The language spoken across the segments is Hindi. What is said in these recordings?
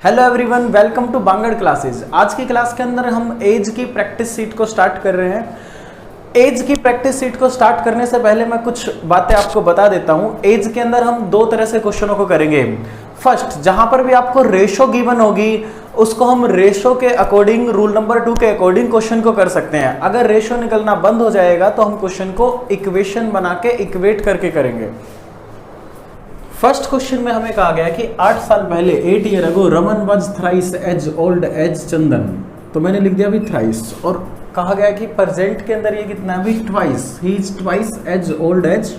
Hello everyone, welcome to Bangad classes. आज की क्लास के अंदर हम एज की प्रैक्टिस सीट को स्टार्ट कर रहे हैं। एज की प्रैक्टिस सीट को स्टार्ट करने से पहले मैं कुछ बातें आपको बता देता हूं। एज के अंदर हम दो तरह से क्वेश्चनों को करेंगे। फर्स्ट, जहां पर भी आपको रेशो गिवन होगी उसको हम रेशो के अकॉर्डिंग, रूल नंबर 2 के अकॉर्डिंग क्वेश्चन को कर सकते हैं। अगर रेशो निकलना बंद हो जाएगा तो हम क्वेश्चन को इक्वेशन बना के इक्वेट करके करेंगे। फर्स्ट क्वेश्चन में हमें कहा गया कि 8 साल पहले 8 year ago Raman was thrice as old as Chandan. तो मैंने लिख दिया अभी थ्राइस, और कहा गया कि प्रेजेंट के अंदर ये कितना है अभी twice, he is twice as old as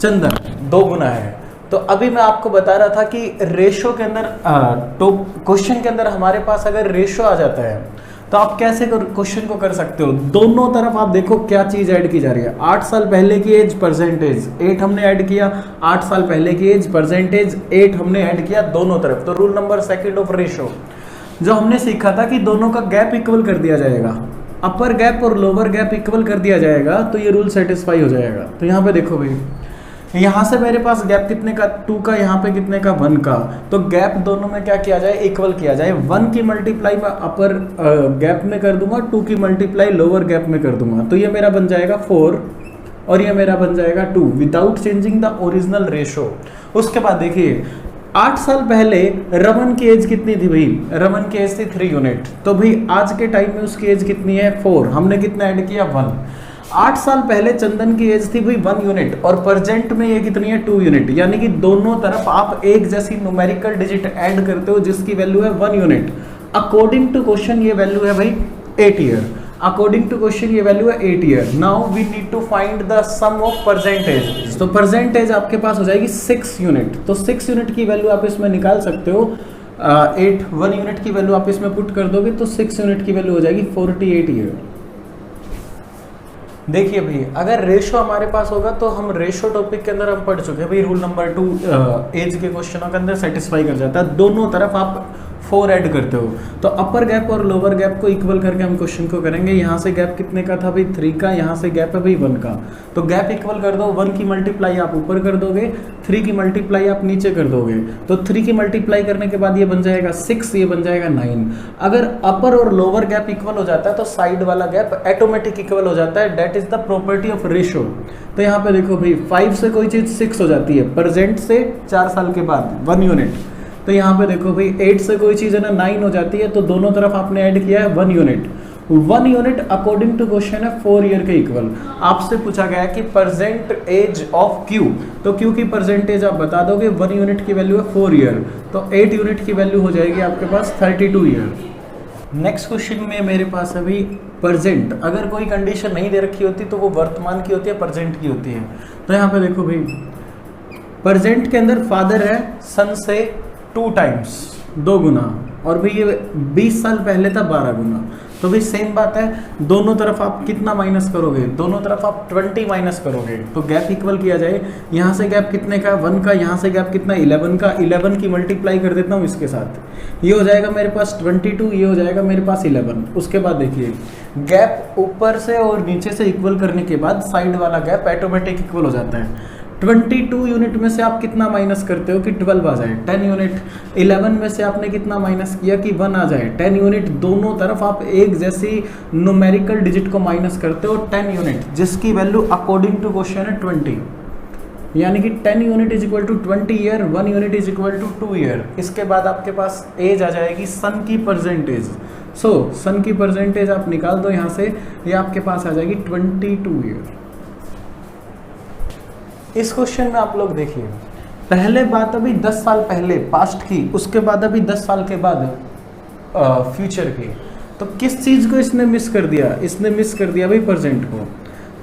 Chandan, 2 गुना है। तो अभी मैं आपको बता रहा था कि रेशो के अंदर तो क्वेश्चन के अंदर हमारे पास अगर रेशो आ जाता है तो आप कैसे क्वेश्चन को कर सकते हो। दोनों तरफ आप देखो क्या चीज ऐड की जा रही है। 8 साल पहले की एज परसेंटेज 8 हमने ऐड किया, 8 साल पहले की एज परसेंटेज 8 हमने ऐड किया दोनों तरफ। तो रूल नंबर 2 ऑफ रेशो जो हमने सीखा था कि दोनों का गैप इक्वल कर दिया जाएगा, अपर गैप और लोअर गैप इक्वल कर दिया जाएगा, तो ये रूल सेटिस्फाई हो जाएगा। तो यहाँ पे देखो भाई, यहाँ से मेरे पास गैप कितने का 2 का, यहाँ पे कितने का 1 का। तो गैप दोनों में क्या किया जाए, इक्वल किया जाए। 1 की मल्टीप्लाई मैं अपर गैप में कर दूंगा, 2 की मल्टीप्लाई लोअर गैप में कर दूंगा। तो ये मेरा बन जाएगा 4 और ये मेरा बन जाएगा 2 without changing the original ratio. उसके बाद देखिए 8 साल पहले रमन की एज कितनी थी भाई, रमन की एज थी 3 यूनिट। तो भाई आज के टाइम में उसकी एज कितनी है 4, हमने कितना ऐड किया 1। 8 साल पहले चंदन की एज थी भाई 1 यूनिट और प्रेजेंट में ये कितनी है 2 यूनिट। यानी कि दोनों तरफ आप एक जैसी न्यूमेरिकल डिजिट ऐड करते हो जिसकी वैल्यू है 1 यूनिट। अकॉर्डिंग टू क्वेश्चन ये वैल्यू है भाई 8 ईयर। अकॉर्डिंग टू क्वेश्चन ये वैल्यू है 8 year. Now we need to find the sum of percentage. तो परसेंटेज आपके पास हो जाएगी 6 यूनिट। तो 6 यूनिट की वैल्यू आप इसमें निकाल सकते हो। 1 यूनिट की वैल्यू आप इसमें पुट कर दोगे तो 6 यूनिट की वैल्यू हो जाएगी 48 ईयर। देखिए भाई, अगर रेशो हमारे पास होगा तो हम रेशो टॉपिक के अंदर हम पढ़ चुके हैं भाई। रूल नंबर 2 एज के क्वेश्चनों के अंदर सेटिस्फाई कर जाता है। दोनों तरफ आप 4 ऐड करते हो तो अपर गैप और लोअर गैप को इक्वल करके हम क्वेश्चन को करेंगे। यहाँ से गैप कितने का था भाई 3 का, यहाँ से गैप है भाई 1 का। तो गैप इक्वल कर दो, 1 की मल्टीप्लाई आप ऊपर कर दोगे, 3 की मल्टीप्लाई आप नीचे कर दोगे। तो 3 की मल्टीप्लाई करने के बाद ये बन जाएगा 6, ये बन जाएगा 9। अगर अपर और लोअर गैप इक्वल हो जाता है तो साइड वाला गैप ऑटोमेटिक इक्वल हो जाता है। That is the property of ratio. तो यहाँ पे देखो भाई 5 से कोई चीज 6 हो जाती है, प्रेजेंट से 4 साल के बाद 1 यूनिट। तो यहाँ पे देखो भाई 8 से कोई चीज है ना 9 हो जाती है, तो दोनों तरफ आपने ऐड किया है 1 unit. 1 unit according to question है 4 ईयर के इक्वल। आपसे पूछा गया है कि प्रेजेंट एज ऑफ क्यू, तो क्यू की परसेंटेज आप बता दोगे। 1 यूनिट की वैल्यू है 4 ईयर, तो 8 यूनिट की वैल्यू हो जाएगी आपके पास 32 ईयर। नेक्स्ट क्वेश्चन में मेरे पास अभी प्रेजेंट, अगर कोई कंडीशन नहीं दे रखी होती तो वो वर्तमान की होती है, प्रेजेंट की होती है। तो यहाँ पे देखो भाई प्रेजेंट के अंदर फादर है सन से 2 टाइम्स, 2 गुना, और भाई ये 20 साल पहले था 12 गुना। तो भाई सेम बात है, दोनों तरफ आप कितना माइनस करोगे, दोनों तरफ आप 20 माइनस करोगे तो गैप इक्वल किया जाए। यहाँ से गैप कितने का 1 का, यहाँ से गैप कितना 11 का, 11 की मल्टीप्लाई कर देता हूँ इसके साथ, ये हो जाएगा मेरे पास 22, ये हो जाएगा मेरे पास 11। उसके बाद देखिए गैप ऊपर से और नीचे से इक्वल करने के बाद साइड वाला गैप ऑटोमेटिक इक्वल हो जाता है। 22 यूनिट में से आप कितना माइनस करते हो कि 12 आ जाए, 10 यूनिट। 11 में से आपने कितना माइनस किया कि 1 आ जाए, 10 यूनिट। दोनों तरफ आप एक जैसी न्यूमेरिकल डिजिट को माइनस करते हो 10 यूनिट, जिसकी वैल्यू अकॉर्डिंग टू क्वेश्चन है 20। यानी कि 10 unit is equal to 20 year, 1 unit is equal to 2 year. इसके बाद आपके पास एज आ जाएगी सन की परसेंटेज। सो सन की परसेंटेज आप निकाल दो यहाँ से, ये आपके पास आ जाएगी 22 ईयर। इस क्वेश्चन में आप लोग देखिए, पहले बात अभी 10 साल पहले पास्ट की, उसके बाद अभी 10 साल के बाद फ्यूचर की। तो किस चीज को इसने मिस कर दिया, इसने मिस कर दिया भाई प्रेजेंट को।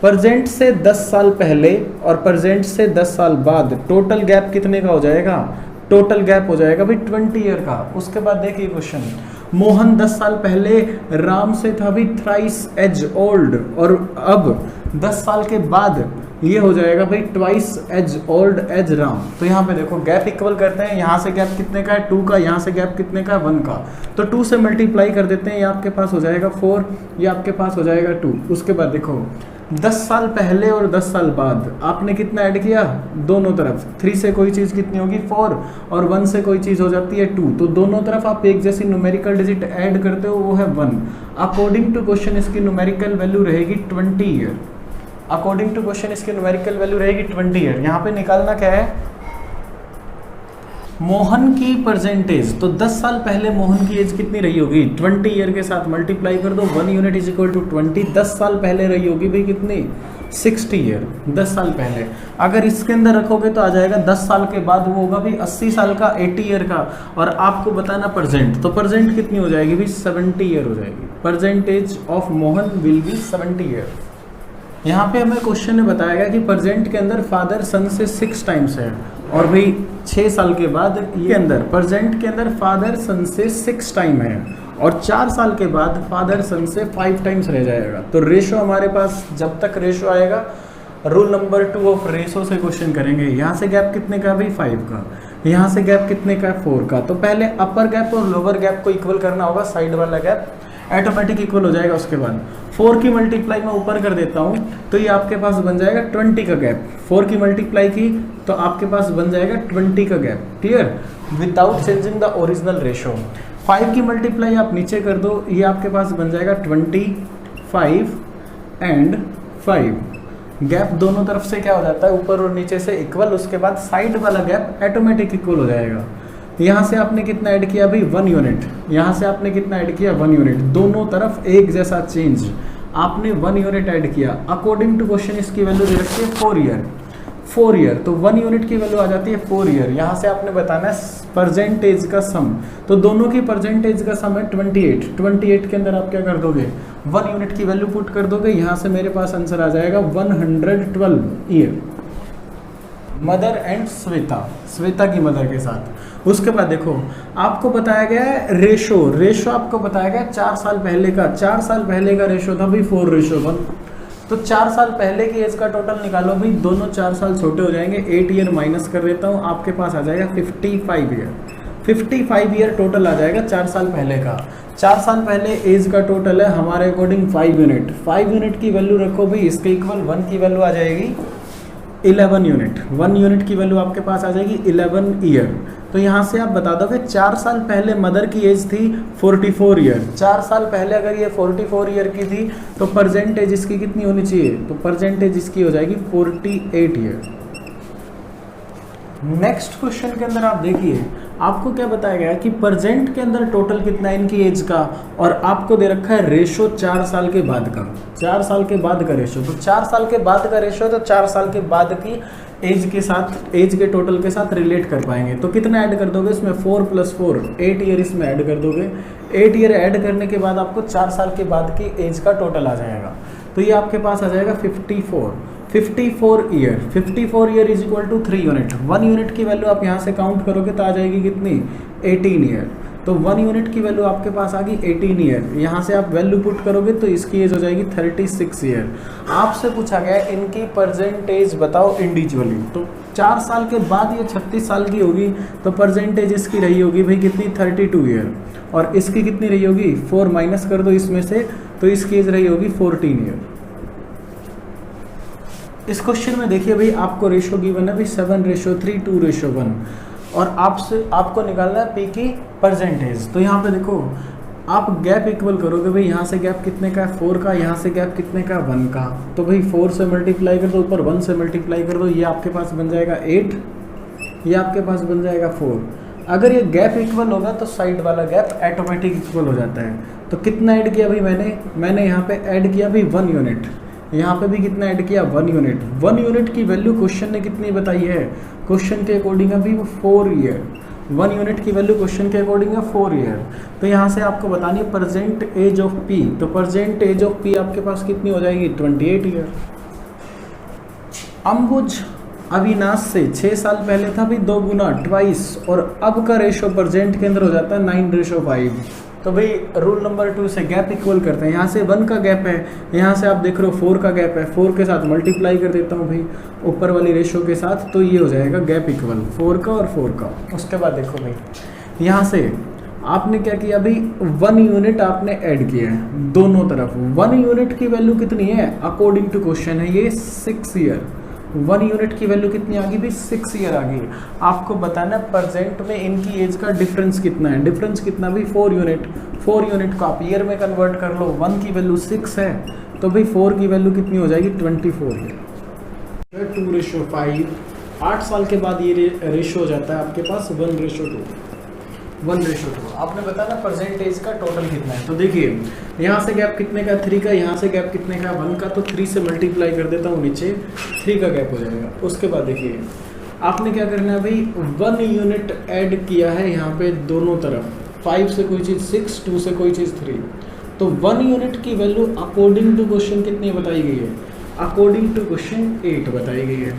प्रेजेंट से 10 साल पहले और प्रेजेंट से 10 साल बाद टोटल गैप कितने का हो जाएगा, टोटल गैप हो जाएगा भाई 20 ईयर का। उसके बाद देखिए क्वेश्चन, मोहन 10 साल पहले राम से था भाई थ्राइस एज ओल्ड, और अब 10 साल के बाद ये हो जाएगा भाई twice as old as Ram. तो यहाँ पे देखो गैप इक्वल करते हैं, यहाँ से गैप कितने का है 2 का, यहाँ से गैप कितने का है 1 का, तो 2 से मल्टीप्लाई कर देते हैं, ये आपके पास हो जाएगा 4, ये आपके पास हो जाएगा 2। उसके बाद देखो 10 साल पहले और 10 साल बाद आपने कितना ऐड किया दोनों तरफ, 3 से कोई चीज़ कितनी होगी 4 और 1 से कोई चीज़ हो जाती है 2, तो दोनों तरफ आप एक जैसी न्यूमेरिकल डिजिट ऐड करते हो, वो है 1। अकॉर्डिंग टू क्वेश्चन इसकी न्यूमेरिकल वैल्यू रहेगी 20 ईयर। अकॉर्डिंग टू क्वेश्चन इसकी न्यूमेरिकल वैल्यू रहेगी 20 ईयर। यहाँ पे निकालना क्या है, मोहन की परसेंटेज। तो 10 साल पहले मोहन की एज कितनी रही होगी, 20 ईयर के साथ मल्टीप्लाई कर दो, 1 यूनिट इज इक्वल टू 20। 10 साल पहले रही होगी भाई कितनी, 60 ईयर, 10 साल पहले। अगर इसके अंदर रखोगे तो आ जाएगा 10 साल के बाद वो होगा भाई 80 साल का, 80 ईयर का। और आपको बताना प्रेजेंट, तो प्रेजेंट कितनी हो जाएगी भाई 70 ईयर हो जाएगी। Percentage of Mohan will be 70 year. यहाँ पे हमें क्वेश्चन में बताया गया कि प्रेजेंट के अंदर फादर सन से 6 टाइम्स है, और भाई 6 साल के बाद ये अंदर प्रेजेंट के अंदर फादर सन से 6 टाइम है, और 4 साल के बाद फादर सन से 5 टाइम्स रह जाएगा। तो रेशो हमारे पास जब तक रेशो आएगा, रूल नंबर 2 ऑफ रेशो से क्वेश्चन करेंगे। यहाँ से गैप कितने का भाई 5 का, यहाँ से गैप कितने का 4 का। तो पहले अपर गैप और लोअर गैप को इक्वल करना होगा, साइड वाला गैप ऑटोमेटिक इक्वल हो जाएगा। उसके बाद 4 की मल्टीप्लाई मैं ऊपर कर देता हूँ, तो ये आपके पास बन जाएगा 20 का गैप। 4 की मल्टीप्लाई की तो आपके पास बन जाएगा 20 का gap, clear, without changing the original ratio. 5 की मल्टीप्लाई आप नीचे कर दो, ये आपके पास बन जाएगा 25 एंड 5। गैप दोनों तरफ से क्या हो जाता है, ऊपर और नीचे से इक्वल। उसके बाद साइड वाला गैप ऑटोमेटिक इक्वल हो जाएगा। यहाँ से आपने कितना ऐड किया भाई 1 यूनिट, यहाँ से आपने कितना ऐड किया 1 यूनिट, दोनों तरफ एक जैसा चेंज, आपने 1 यूनिट ऐड किया। अकॉर्डिंग टू क्वेश्चन इसकी वैल्यू दे रखी है 4 ईयर, 4 ईयर, तो 1 यूनिट की वैल्यू आ जाती है 4 ईयर। यहाँ से आपने बताना है परसेंटेज का सम, तो दोनों की परसेंटेज का सम है 28 के अंदर आप क्या कर दोगे 1 यूनिट की वैल्यू पुट कर दोगे, यहाँ से मेरे पास आंसर आ जाएगा 112 year. Mother and Shweta, Shweta की मदर के साथ। उसके बाद देखो आपको बताया गया है रेशो, रेशो आपको बताया गया 4 साल पहले का, 4 साल पहले का रेशो था भाई 4:1। तो 4 साल पहले की एज का टोटल निकालो भाई, दोनों 4 साल छोटे हो जाएंगे, 8 ईयर माइनस कर देता हूँ, आपके पास आ जाएगा 55 ईयर। 55 ईयर टोटल आ जाएगा 4 साल पहले का। 4 साल पहले एज का टोटल है हमारे अकॉर्डिंग 5 यूनिट। 5 यूनिट की वैल्यू रखो भाई, इसके इक्वल 1 की वैल्यू आ जाएगी 11 यूनिट। 1 यूनिट की वैल्यू आपके पास आ जाएगी 11 ईयर। तो यहाँ से आप बता दो कि 4 साल पहले मदर की एज थी 44 ईयर। 4 साल पहले अगर ये 44 ईयर की थी तो परसेंटेज इसकी कितनी होनी चाहिए, तो परसेंटेज इसकी हो जाएगी 48 ईयर। नेक्स्ट क्वेश्चन के अंदर आप देखिए, आपको क्या बताया गया है कि प्रेजेंट के अंदर टोटल कितना है इनकी एज का, और आपको दे रखा है रेशो 4 साल के बाद का, 4 साल के बाद का रेशो। तो 4 साल के बाद का रेशो, तो 4 साल के बाद की एज के साथ, एज के टोटल के साथ रिलेट कर पाएंगे। तो कितना ऐड कर दोगे इसमें, 4 + 4 8 ईयर इसमें ऐड कर दोगे। 8 ईयर ऐड करने के बाद आपको 4 साल के बाद की एज का टोटल आ जाएगा। तो ये आपके पास आ जाएगा 54 year. 54 year is equal to 3 unit. 1 unit की वैल्यू आप यहाँ से काउंट करोगे तो आ जाएगी कितनी, 18 ईयर। तो 1 यूनिट की वैल्यू आपके पास आ गई 18 ईयर। यहाँ से आप वैल्यू पुट करोगे तो इसकी एज हो जाएगी 36 ईयर। आपसे पूछा गया है इनकी परसेंटेज बताओ इंडिविजुअली। तो 4 साल के बाद ये 36 साल की होगी, तो परसेंटेज इसकी रही होगी भाई कितनी, 32 ईयर। और इसकी कितनी रही होगी, 4 माइनस कर दो इसमें से, तो इसकी एज रही होगी 14 ईयर। इस क्वेश्चन में देखिए भाई आपको रेशो गिवन है भाई 7:3, 2:1, और आपको निकालना है पी की परसेंटेज। तो यहाँ पे देखो आप गैप इक्वल करोगे भाई, यहाँ से गैप कितने का है 4 का, यहाँ से गैप कितने का 1 का। तो भाई 4 से मल्टीप्लाई कर दो, ऊपर 1 से मल्टीप्लाई कर दो, ये आपके पास बन जाएगा 8, ये आपके पास बन जाएगा 4। अगर ये गैप इक्वल होगा तो साइड वाला गैप ऑटोमेटिक इक्वल हो जाता है। तो कितना ऐड किया भाई मैंने यहाँ पे ऐड किया भाई 1 यूनिट, यहाँ पे भी कितना ऐड किया 1 यूनिट। 1 यूनिट की वैल्यू क्वेश्चन ने कितनी बताई है, क्वेश्चन के अकॉर्डिंग अभी वो 4 ईयर। 1 यूनिट की वैल्यू क्वेश्चन के अकॉर्डिंग है 4 ईयर। तो यहाँ से आपको बतानी है प्रेजेंट एज ऑफ पी। तो प्रेजेंट एज ऑफ पी आपके पास कितनी हो जाएगी, 28 ईयर। अंबुज अविनाश से 6 साल पहले था भी 2 गुना, ट्वाइस, और अब का रेशो प्रेजेंट के अंदर हो जाता है 9:5। तो भाई रूल नंबर 2 से गैप इक्वल करते हैं। यहाँ से 1 का गैप है, यहाँ से आप देख रहे हो 4 का गैप है, 4 के साथ मल्टीप्लाई कर देता हूँ भाई ऊपर वाली रेशो के साथ, तो ये हो जाएगा गैप इक्वल 4 का और 4 का। उसके बाद देखो भाई यहाँ से आपने क्या किया भाई 1 यूनिट आपने ऐड किया है दोनों तरफ। 1 यूनिट की वैल्यू कितनी है अकॉर्डिंग टू क्वेश्चन है ये 6 ईयर। 1 यूनिट की वैल्यू कितनी आ गई भाई 6 ईयर आ गई। आपको बताना प्रेजेंट में इनकी एज का डिफरेंस कितना है। डिफरेंस कितना भाई 4 यूनिट। 4 यूनिट को आप ईयर में कन्वर्ट कर लो। 1 की वैल्यू 6 है तो भाई 4 की वैल्यू कितनी हो जाएगी 24 ईयर। 2:5 8 साल के बाद ये रेशो हो जाता है आपके पास 1:2। आपने बताना परसेंटेज का टोटल कितना है। तो देखिए यहाँ से गैप कितने का 3 का, यहाँ से गैप कितने का 1 का, तो 3 से मल्टीप्लाई कर देता हूँ नीचे 3 का गैप हो जाएगा। उसके बाद देखिए आपने क्या करना है भाई 1 यूनिट ऐड किया है यहाँ पे दोनों तरफ। 5 से कोई चीज़ 6, 2 से कोई चीज़ 3, तो 1 यूनिट की वैल्यू अकॉर्डिंग टू क्वेश्चन कितनी बताई गई है, अकॉर्डिंग टू क्वेश्चन 8 बताई गई है।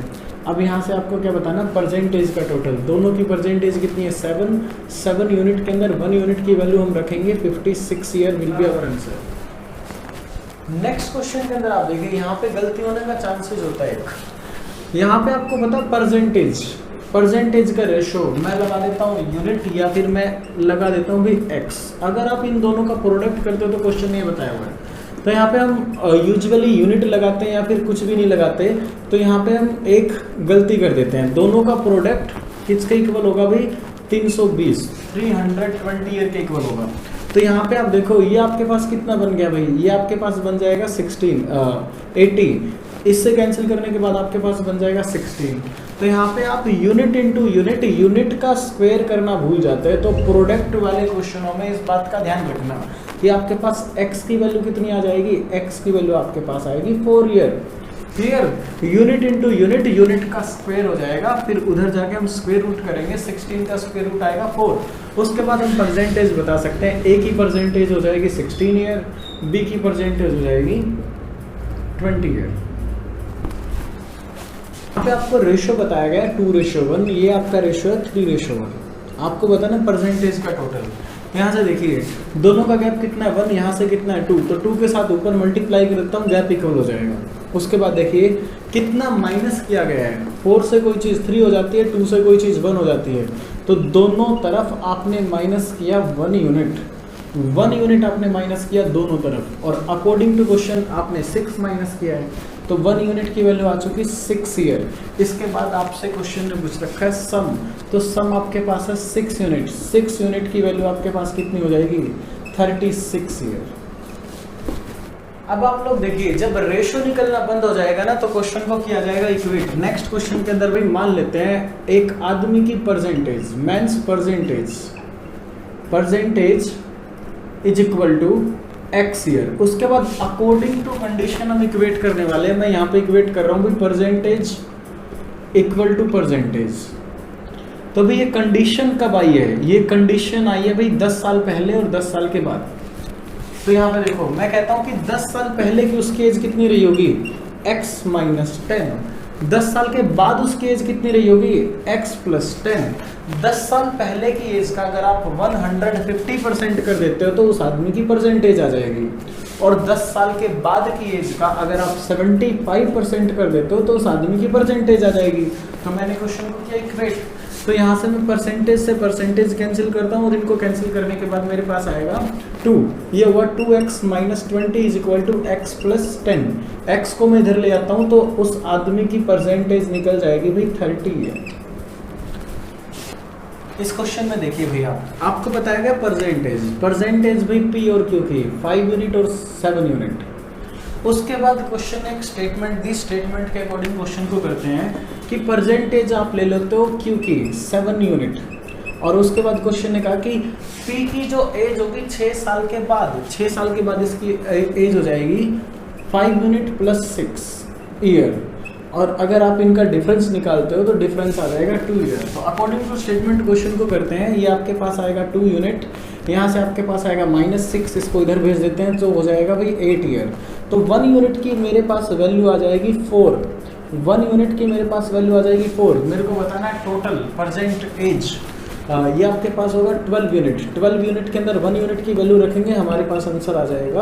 अब यहाँ से आपको क्या बताना परसेंटेज का टोटल, दोनों की परसेंटेज कितनी है 7 यूनिट के अंदर 1 यूनिट की वैल्यू हम रखेंगे 56 year will be our answer. Next question के अंदर आप देखिए यहाँ पे गलती होने का चांसेस होता है एक। यहाँ पे आपको पता परसेंटेज का रेशो मैं लगा देता हूँ यूनिट या फिर मैं लगा देता हूँ भाई एक्स। अगर आप इन दोनों का प्रोडक्ट करते हो तो क्वेश्चन नहीं बताया हुआ है, तो यहाँ पे हम यूजुअली यूनिट लगाते हैं या फिर कुछ भी नहीं लगाते। तो यहाँ पे हम एक गलती कर देते हैं, दोनों का प्रोडक्ट किसके इक्वल होगा भाई 320 320 ईयर के इक्वल होगा। तो यहाँ पे आप देखो ये आपके पास कितना बन गया भाई, ये आपके पास बन जाएगा 80। इससे कैंसिल करने के बाद आपके पास बन जाएगा 16। तो यहाँ पे आप यूनिट इंटू यूनिट का स्क्वायर करना भूल जाते हैं। तो प्रोडक्ट वाले क्वेश्चनों में इस बात का ध्यान रखना कि आपके पास x की वैल्यू कितनी आ जाएगी, x की वैल्यू आपके पास आएगी 4 year. Clear. Unit into unit का स्क्वायर हो जाएगा, फिर उधर जाके हम स्क्वायर रूट करेंगे, 16 का स्क्वायर रूट आएगा 4। उसके बाद हम परसेंटेज बता सकते हैं, a की परसेंटेज हो जाएगी 16 ईयर, b की परसेंटेज हो जाएगी 20 ईयर। यहाँ पे आपको रेशो बताया गया है 2:1, ये आपका रेशो है 3:1। आपको बताना परसेंटेज का टोटल। यहाँ से देखिए दोनों का गैप कितना है 1, यहाँ से कितना है 2, तो 2 के साथ ऊपर मल्टीप्लाई कर देता हूँ, गैप इक्वल हो जाएगा। उसके बाद देखिए कितना माइनस किया गया है, 4 से कोई चीज़ 3 हो जाती है, 2 से कोई चीज़ 1 हो जाती है, तो दोनों तरफ आपने माइनस किया 1 यूनिट आपने माइनस किया दोनों तरफ, और अकॉर्डिंग टू क्वेश्चन आपने 6 माइनस किया है, तो 1 यूनिट की वैल्यू आ चुकी 6 ईयर। इसके बाद आपसे क्वेश्चन ने पूछ रखा है सम, तो सम आपके पास है 6 यूनिट। 6 यूनिट की वैल्यू आपके पास कितनी हो जाएगी 36 ईयर। अब आप लोग देखिए जब रेशो निकलना बंद हो जाएगा ना तो क्वेश्चन को किया जाएगा इक्वेट। नेक्स्ट क्वेश्चन के अंदर भाई मान लेते हैं एक आदमी की percentage, men's percentage is equal to x year. उसके बाद अकॉर्डिंग टू कंडीशन हम इक्वेट करने वाले हैं। मैं यहाँ पे इक्वेट कर रहा हूँ भाई परसेंटेज इक्वल टू परसेंटेज। तो भाई ये कंडीशन कब आई है, ये कंडीशन आई है भाई 10 साल पहले और 10 साल के बाद। तो यहाँ पे देखो मैं कहता हूँ कि 10 साल पहले की उसकी एज कितनी रही होगी x - 10, 10 साल के बाद उसकी एज कितनी रही होगी x + 10। 10 साल पहले की एज का अगर आप 150% कर देते हो तो उस आदमी की परसेंटेज आ जाएगी, और 10 साल के बाद की एज का अगर आप 75% कर देते हो तो उस आदमी की परसेंटेज आ जाएगी। तो मैंने क्वेश्चन को किया इक्वेट, तो यहाँ से मैं परसेंटेज से परसेंटेज कैंसिल करता हूँ और इनको कैंसिल करने के बाद मेरे पास आएगा 2। ये हुआ 2x - 20 = x + 10। x को मैं इधर ले आता हूँ तो उस आदमी की परसेंटेज निकल जाएगी भाई 30 है। इस क्वेश्चन में देखिए भैया आपको बताया गया परसेंटेज भाई p और q की 5 यूनिट और 7 यूनिट। उसके बाद क्वेश्चन एक स्टेटमेंट दी, स्टेटमेंट के अकॉर्डिंग क्वेश्चन को करते हैं कि परसेंटेज आप ले लेते हो q की 7 यूनिट, और उसके बाद क्वेश्चन ने कहा कि p की जो एज होगी 6 साल के बाद इसकी एज हो जाएगी 5 यूनिट + 6 ईयर, और अगर आप इनका डिफरेंस निकालते हो तो डिफरेंस आ जाएगा 2 ईयर। तो अकॉर्डिंग टू स्टेटमेंट क्वेश्चन को करते हैं, ये आपके पास आएगा 2 यूनिट, यहाँ से आपके पास आएगा -6, इसको इधर भेज देते हैं तो हो जाएगा भाई 8 ईयर। तो 1 यूनिट की मेरे पास वैल्यू आ जाएगी 4, 1 यूनिट की मेरे पास वैल्यू आ जाएगी 4। मेरे को बताना है टोटल परसेंट एज। ये आपके पास होगा 12 यूनिट। 12 यूनिट के अंदर 1 यूनिट की वैल्यू रखेंगे, हमारे पास आंसर आ जाएगा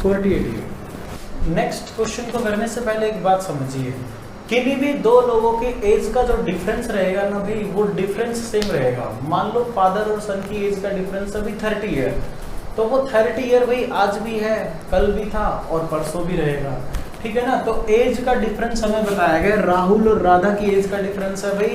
48। नेक्स्ट क्वेश्चन को करने से पहले एक बात समझिए, किन्हीं भी दो लोगों के एज का जो डिफरेंस रहेगा ना भाई, वो डिफरेंस सेम रहेगा। मान लो फादर और सन की एज का डिफरेंस अभी 30 है, तो वो 30 ईयर भाई आज भी है, कल भी था और परसों भी रहेगा, ठीक है ना। तो एज का डिफरेंस हमें बताया गया, राहुल और राधा की एज का डिफरेंस है भाई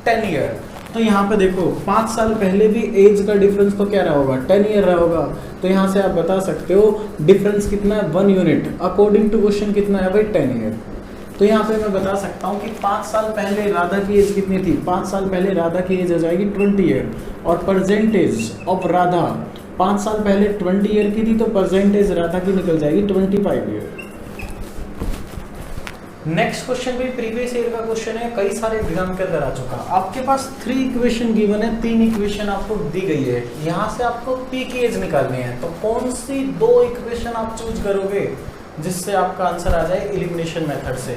10 ईयर। तो यहाँ पे देखो 5 साल पहले भी एज का डिफरेंस तो क्या रहा होगा, 10 ईयर रहा होगा। तो यहाँ से आप बता सकते हो डिफरेंस कितना है, 1 यूनिट। अकॉर्डिंग टू क्वेश्चन कितना है भाई, 10 ईयर। तो यहाँ पे मैं बता सकता हूँ कि 5 साल पहले राधा की एज कितनी थी, 5 साल पहले राधा की एज हो जाएगी 20 ईयर। और परसेंटेज ऑफ राधा 5 साल पहले 20 ईयर की थी, तो परसेंटेज राधा की निकल जाएगी 25 ईयर। नेक्स्ट क्वेश्चन भी प्रीवियस ईयर का क्वेश्चन है, कई सारे एग्जाम के अंदर आ चुका। आपके पास 3 इक्वेशन गिवन है, 3 इक्वेशन आपको दी गई है, यहाँ से आपको पी की एज निकालनी है। तो कौन सी 2 इक्वेशन आप चूज करोगे जिससे आपका आंसर आ जाए एलिमिनेशन मेथड से।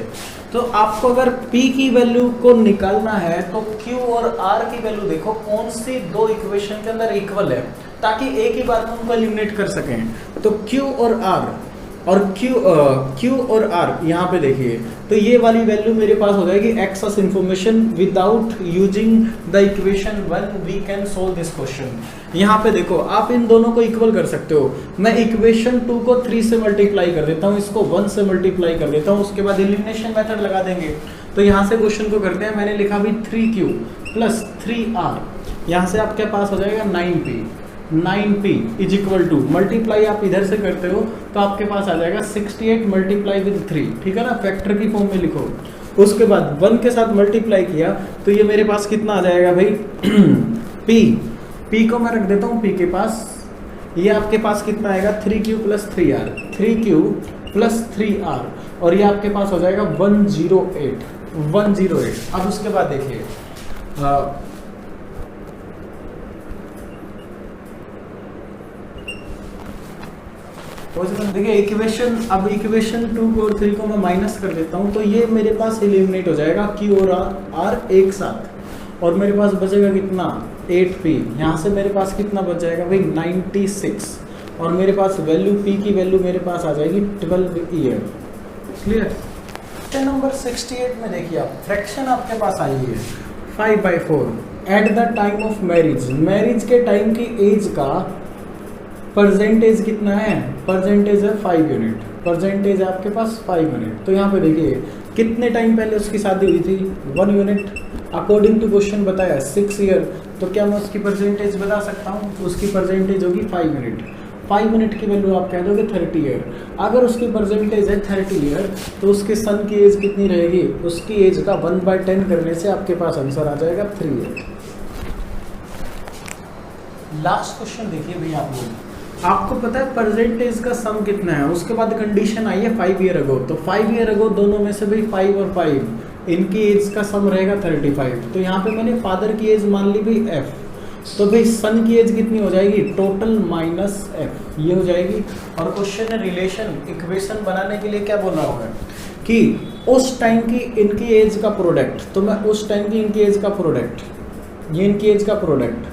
तो आपको अगर P की वैल्यू को निकालना है तो Q और R की वैल्यू देखो कौन सी 2 इक्वेशन के अंदर इक्वल है, ताकि एक ही बार में उनको एलिमिनेट कर सकें। तो Q और R और Q और R यहाँ पे देखिए, तो ये वाली वैल्यू मेरे पास हो जाएगी excess information without using the equation when we can solve this question. यहाँ पे देखो आप इन दोनों को इक्वल कर सकते हो। मैं इक्वेशन 2 को 3 से मल्टीप्लाई कर देता हूँ, इसको 1 से मल्टीप्लाई कर देता हूँ, उसके बाद एलिमिनेशन मेथड लगा देंगे। तो यहाँ से क्वेश्चन को करते हैं, मैंने लिखा भी 3Q प्लस 3R, यहाँ से आपके पास हो जाएगा 9P। 9P is equal to multiply आप इधर से करते हो तो आपके पास आ जाएगा 68 मल्टीप्लाई विद 3, ठीक है ना, फैक्टर की फॉर्म में लिखो। उसके बाद 1 के साथ मल्टीप्लाई किया तो ये मेरे पास कितना आ जाएगा भाई P को मैं रख देता हूँ P के पास, ये आपके पास कितना आएगा 3Q plus 3R, 3Q plus 3R, और ये आपके पास हो जाएगा 108। अब उसके बाद देखिए देखिए इक्वेशन, अब इक्वेशन 2 को और 3 को मैं माइनस कर देता हूँ, तो ये मेरे पास एलिमिनेट हो जाएगा Q और R एक साथ, और मेरे पास बचेगा कितना 8P। यहाँ से मेरे पास कितना बच जाएगा भाई 96, और मेरे पास वैल्यू P की वैल्यू मेरे पास आ जाएगी 12 ईयर। क्लियर। क्वेश्चन नंबर 68 में देखिए आप, फ्रैक्शन आपके पास आई है 5/4 at the time of marriage. Marriage के टाइम की एज का परसेंटेज कितना है, परसेंटेज है 5 यूनिट, परसेंटेज है आपके पास 5 यूनिट। तो यहाँ पे देखिए कितने टाइम पहले उसकी शादी हुई थी 1 यूनिट, अकॉर्डिंग टू क्वेश्चन बताया 6 ईयर, तो क्या मैं उसकी परसेंटेज बता सकता हूँ, तो उसकी परसेंटेज होगी 5 यूनिट। 5 यूनिट की वैल्यू आप कह दोगे 30 ईयर। अगर उसकी परसेंटेज है 30 ईयर तो उसके सन की एज कितनी रहेगी, उसकी एज का 1/10 करने से आपके पास आंसर आ जाएगा 3 ईयर। लास्ट क्वेश्चन देखिए भैया आप लोग, आपको पता है परसेंटेज का सम कितना है, उसके बाद कंडीशन आई है 5 ईयर अगो, तो 5 ईयर अगो दोनों में से भाई 5 और 5 इनकी एज का सम रहेगा 35। तो यहाँ पे मैंने फादर की एज मान ली भाई F, तो भाई सन की एज कितनी हो जाएगी टोटल माइनस F, ये हो जाएगी। और क्वेश्चन है रिलेशन, इक्वेशन बनाने के लिए क्या बोलना होगा कि उस टाइम की इनकी एज का प्रोडक्ट, तो मैं उस टाइम की इनकी एज का प्रोडक्ट, ये इनकी एज का प्रोडक्ट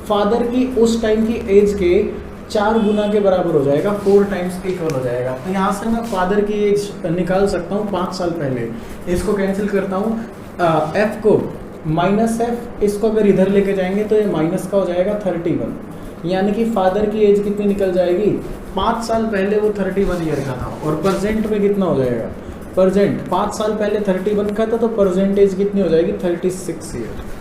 फादर की उस टाइम की एज के 4 गुना के बराबर हो जाएगा, 4 टाइम्स इक्वल हो जाएगा। तो यहाँ से मैं फादर की एज निकाल सकता हूँ 5 साल पहले, इसको कैंसिल करता हूँ, F को माइनस F, इसको अगर इधर लेके जाएंगे तो ये माइनस का हो जाएगा 31, यानी कि फादर की एज कितनी निकल जाएगी, 5 साल पहले वो 31 ईयर का था, और परसेंट में कितना हो जाएगा, परसेंट 5 साल पहले 31 का था, तो परसेंटेज कितनी हो जाएगी 36 ईयर।